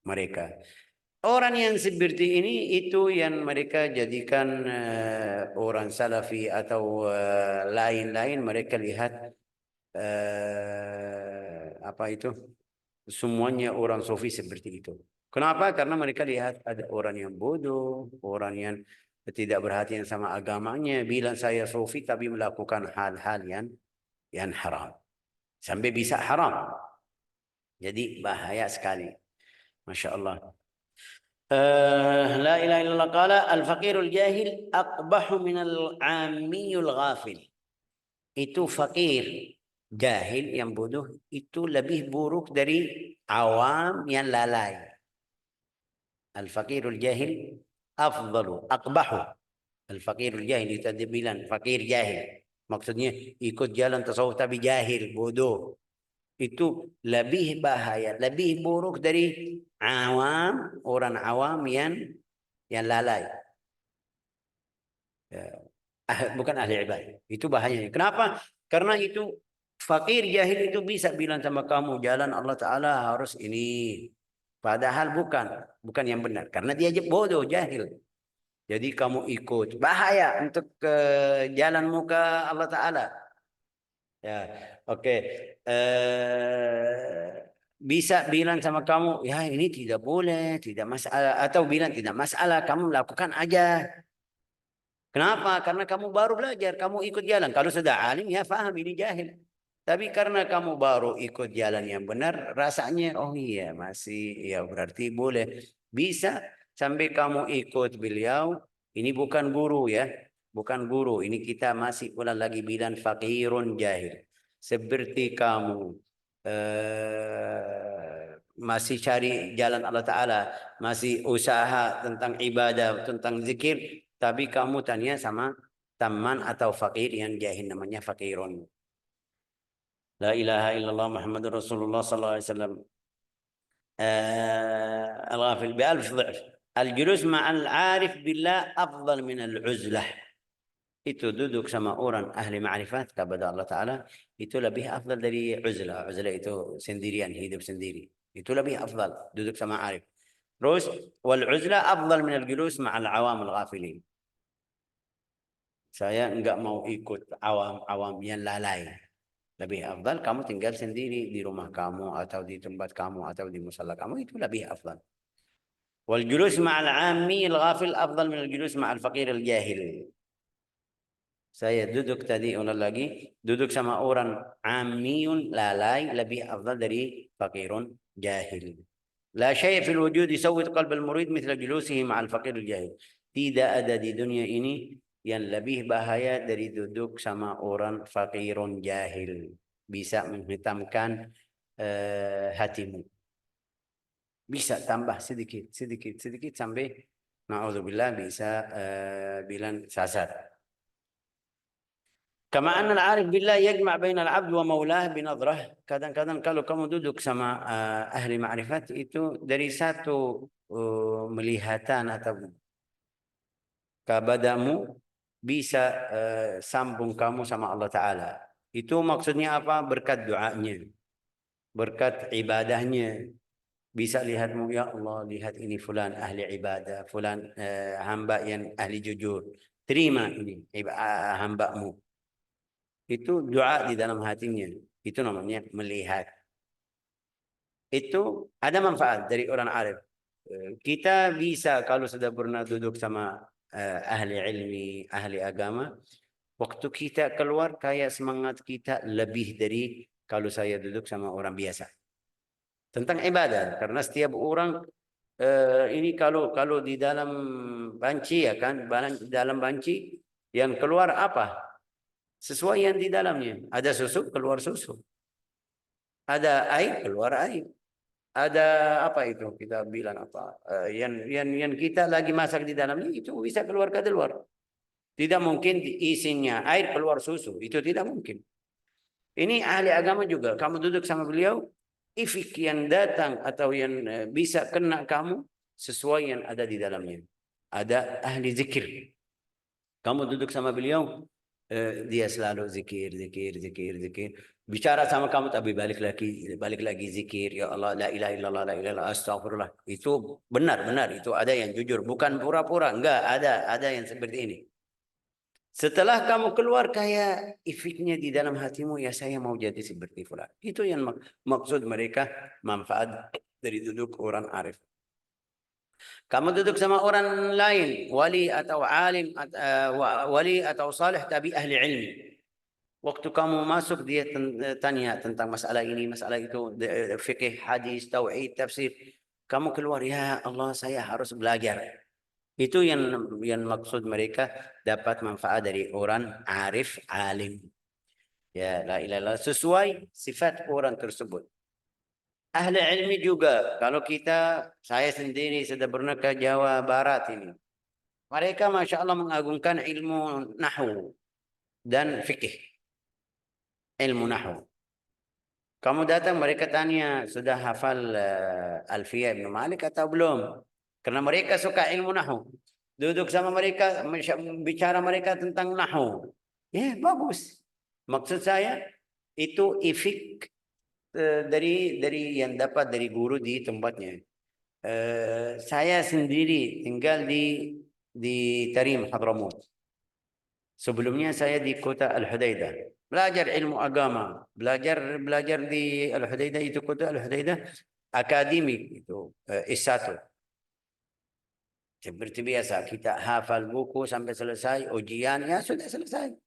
mereka. Orang yang seperti ini itu yang mereka jadikan orang salafi atau lain-lain. Mereka lihat apa itu? Semuanya orang sufi seperti itu. Kenapa? Karena mereka lihat ada orang yang bodoh, orang yang tidak perhatian sama agamanya, bilang saya sufi tapi melakukan hal-hal yang haram. Sampai bisa haram. Jadi bahaya sekali. Masya Allah. La ilaha illallah qala al-faqirul jahil aqbahu minal amiyul ghafil. Itu fakir jahil yang bodoh itu lebih buruk dari awam yang lalai. Al-faqirul jahil afdalu aqbahu. Al-faqirul jahil itu dia bilang fakir jahil. Maksudnya ikut jalan tasawuf tapi jahil, bodoh. Itu lebih bahaya, lebih buruk dari awam, orang awam yang lalai. Bukan ahli ibadah. Itu bahayanya. Kenapa? Karena itu fakir jahil itu bisa bilang sama kamu jalan Allah Ta'ala harus ini. Padahal bukan yang benar. Karena dia bodoh, jahil. Jadi kamu ikut. Bahaya untuk jalan muka Allah Ta'ala. Ya, oke. Bisa bilang sama kamu, ya ini tidak boleh, tidak masalah. Atau bilang tidak masalah, kamu lakukan aja. Kenapa? Karena kamu baru belajar, kamu ikut jalan. Kalau sudah alim, ya paham ini jahil. Tapi karena kamu baru ikut jalan yang benar, rasanya, oh iya masih, ya berarti boleh. Bisa sampai kamu ikut beliau, ini bukan guru ya. Bukan guru, ini kita masih ulang lagi bilang fakirun jahil. Seperti kamu masih cari jalan Allah Ta'ala, masih usaha tentang ibadah, tentang zikir, tapi kamu tanya sama teman atau fakir yang jahil namanya fakirun. La ilaha illallah Muhammadur Rasulullah sallallahu alaihi wasallam. Al-ghafil bi-alf dha'f. Al-julus ma'al 'arif billah afdal min al-'uzlah. Itu duduk sama orang ahli ma'rifat kepada Allah Ta'ala itu lebih afdal dari uzlah. Uzlah itu sendirian, hidup sendiri. Itu lebih afdal duduk sama 'arif. Terus wal 'uzlah afdal min al-julus ma'al 'awam al-ghafilin. Saya enggak mau ikut awam-awam yang lalai. Lebih afdal kamu tinggal sendiri di rumah kamu atau di tempat kamu atau di musala kamu itu lebih afdal. Wal julus ma'al 'ammi al-ghafil afdal min al-julus ma'al faqir al-jahil. Saya duduk tadi ulang lagi, duduk sama orang amiyun lalai lebih afdal dari faqirun jahil. La syai' fil wujud yusawwit qalb al-murid mithla julusihi ma'al faqir al-jahil. Tidak ada di dunia ini yang lebih bahaya dari duduk sama orang fakirun jahil. Bisa menghitamkan hatimu. Bisa tambah sedikit, sedikit, sedikit sampai na'udzubillah bisa bilang sasar. Kama anna al-arif billah yajma' baina al-'abd wa maulah binadrah. Kadang-kadang kalau kamu duduk sama ahli ma'rifat itu dari satu melihatan atau kabadamu bisa sambung kamu sama Allah Ta'ala. Itu maksudnya apa? Berkat doanya. Berkat ibadahnya. Bisa lihatmu, ya Allah, lihat ini fulan ahli ibadah. Fulan hamba yang ahli jujur. Terima ini hambamu. Itu doa di dalam hatinya. Itu namanya melihat. Itu ada manfaat dari orang arif. Kita bisa kalau sudah pernah duduk sama ahli ilmi, ahli agama, Waktu kita keluar kayak semangat kita lebih dari kalau saya duduk sama orang biasa. Tentang ibadah, karena setiap orang ini kalau di dalam banci ya kan, dalam banci yang keluar apa? Sesuai yang di dalamnya. Ada susu, keluar susu. Ada air, keluar air. Ada apa itu kita bilang apa? Yang kita lagi masak di dalamnya itu bisa keluar ke luar. Tidak mungkin isinya air keluar susu. Itu tidak mungkin. Ini ahli agama juga. Kamu duduk sama beliau, ifik yang datang atau yang bisa kena kamu sesuai yang ada di dalamnya. Ada ahli zikir. Kamu duduk sama beliau, dia selalu zikir, zikir, zikir, zikir. Bicara sama kamu tapi balik lagi zikir. Ya Allah, la ilaha illallah, la ilaha illallah, astagfirullah. Itu benar, itu ada yang jujur, bukan pura-pura. Enggak, ada yang seperti ini. Setelah kamu keluar kayak ifiknya di dalam hatimu, ya saya mau jadi seperti fulan. Itu yang maksud mereka manfaat dari duduk orang arif. Kamu duduk sama orang lain, wali atau alim, wali atau salih tapi ahli ilmi. Waktu kamu masuk dia tanya tentang masalah ini, masalah itu, fikih, hadis, tauhid, tafsir. Kamu keluar, ya Allah saya harus belajar. Itu yang maksud mereka dapat manfaat dari orang arif alim. Ya, la ilaha illallah sesuai sifat orang tersebut. Ahli ilmi juga. Kalau saya sendiri sudah pernah ke Jawa Barat ini. Mereka Masya Allah mengagungkan ilmu nahwu dan fikih. Ilmu nahwu. Kamu datang mereka tanya, sudah hafal Alfiyah Ibn Malik atau belum? Karena mereka suka ilmu nahwu. Duduk sama mereka, bicara mereka tentang nahwu. Ya, bagus. Maksud saya, itu ifik dari yang dapat dari guru di tempatnya. Saya sendiri tinggal di Tarim, Hadramut. Sebelumnya saya di kota Al-Hudaidah. Belajar ilmu agama. Belajar di Al-Hudaidah, itu kota Al-Hudaidah. Akademik itu S1. Seperti biasa kita hafal buku sampai selesai, ujian ya sudah selesai.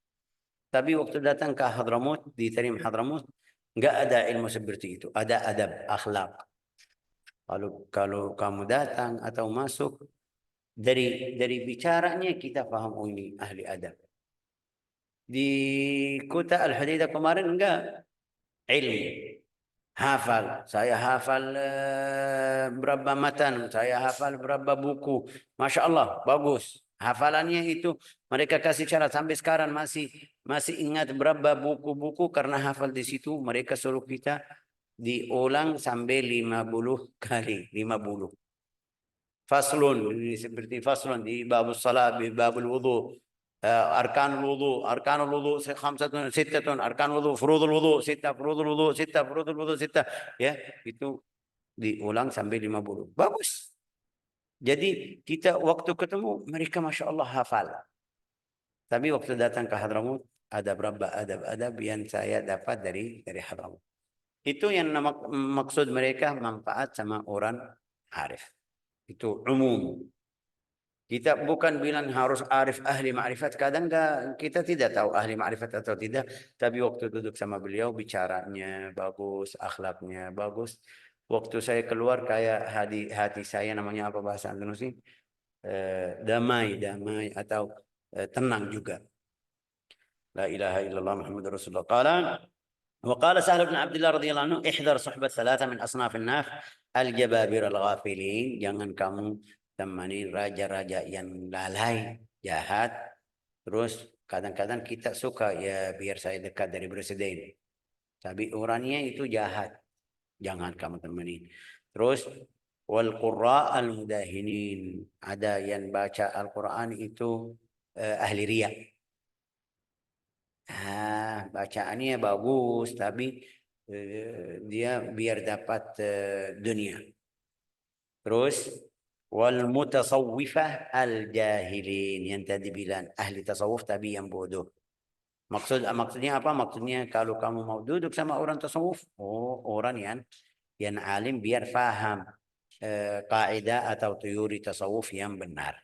Tapi waktu datang ke Hadramut, di Tarim Hadramut, enggak ada ilmu seperti itu. Ada adab, akhlak. Kalau kamu datang atau masuk dari bicaranya kita paham, oh ini ahli adab. Di kota Al-Hudaidah kemarin enggak ilmu. Hafal, saya hafal berapa matan, saya hafal berapa buku. Masya Allah, bagus. Hafalannya itu mereka kasih cara sampai sekarang masih ingat berapa buku-buku karena hafal di situ. Mereka suruh kita diulang sampai 50 kali, 50. Faslun, ini seperti faslun di babus salat, di babul wudu. أركان الوضوء خمسة ستة أركان الوضوء فروض الوضوء ستة فروض الوضوء ستة فروض الوضوء ستة ya itu diulang sampai 50. Bagus. Jadi kita waktu ketemu mereka Masya Allah hafal. Tapi waktu datang ke Hadramut ada berapa adab-adab yang saya dapat dari Hadramut. Itu yang maksud mereka manfaat sama orang arif. Itu umum. Kita bukan bilang harus arif ahli ma'rifat. Kadang kita tidak tahu ahli ma'rifat atau tidak. Tapi waktu duduk sama beliau bicaranya bagus, akhlaknya bagus. Waktu saya keluar kayak hati saya namanya apa bahasa Indonesia? Damai atau tenang juga. La ilaha illallah Muhammad Rasulullah. وقال سهل بن عبد الله رضي الله عنه احذر صحبة ثلاثة من أصناف الناس الجبابرة الغافلين. Jangan kamu temani raja-raja yang lalai, jahat. Terus kadang-kadang kita suka ya biar saya dekat dari presiden. Tapi orangnya itu jahat. Jangan kamu temani. Terus wal qurra al mudahinin. Ada yang baca Al-Quran itu ahli riya. Bacaannya bagus tapi dia biar dapat dunia. Terus wal mutasawwifah al jahilin, yang tadi bilang ahli tasawuf tapi yang bodoh. Maksudnya apa? Maksudnya kalau kamu mau duduk sama orang tasawuf, orang yang alim biar faham kaidah atau teori tasawuf yang benar.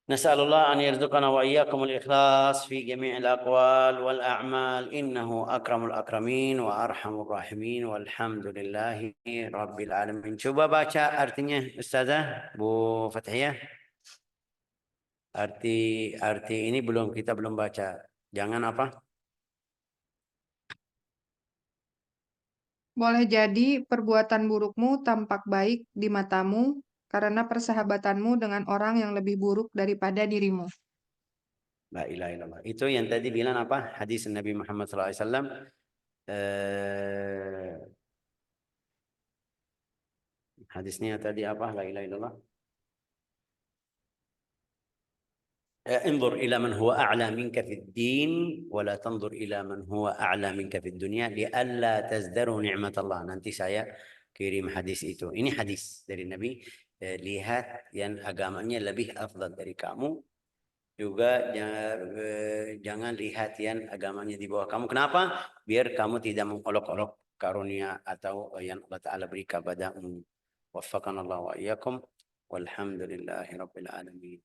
نسأل الله أن يرزقنا وإياكم الإخلاص في جميع الأقوال والأعمال إنه أكرم الأكرمين وأرحم الراحمين والحمد لله رب العالمين. Coba baca artinya Ustazah Bu Fathiyah. Arti ini kita belum baca. Jangan apa? Boleh jadi perbuatan burukmu tampak baik di matamu karena persahabatanmu dengan orang yang lebih buruk daripada dirimu. La ilaha illallah. Itu yang tadi bilang apa? Hadis Nabi Muhammad SAW. Hadisnya tadi apa? La ilaha illallah. انظر إلى من هو أعلى منك في الدين ولا تنظر إلى من هو أعلى منك في الدنيا لئلا تزدروا نعمة الله. Nanti saya kirim hadis itu. Ini hadis dari Nabi. Lihat yang agamanya lebih afdal dari kamu. Juga jangan lihat yang agamanya di bawah kamu. Kenapa? Biar kamu tidak mengolok-olok karunia atau yang Allah Ta'ala beri kepadamu. Waffaqanallahu wa iyyakum. Walhamdulillahi rabbil alamin.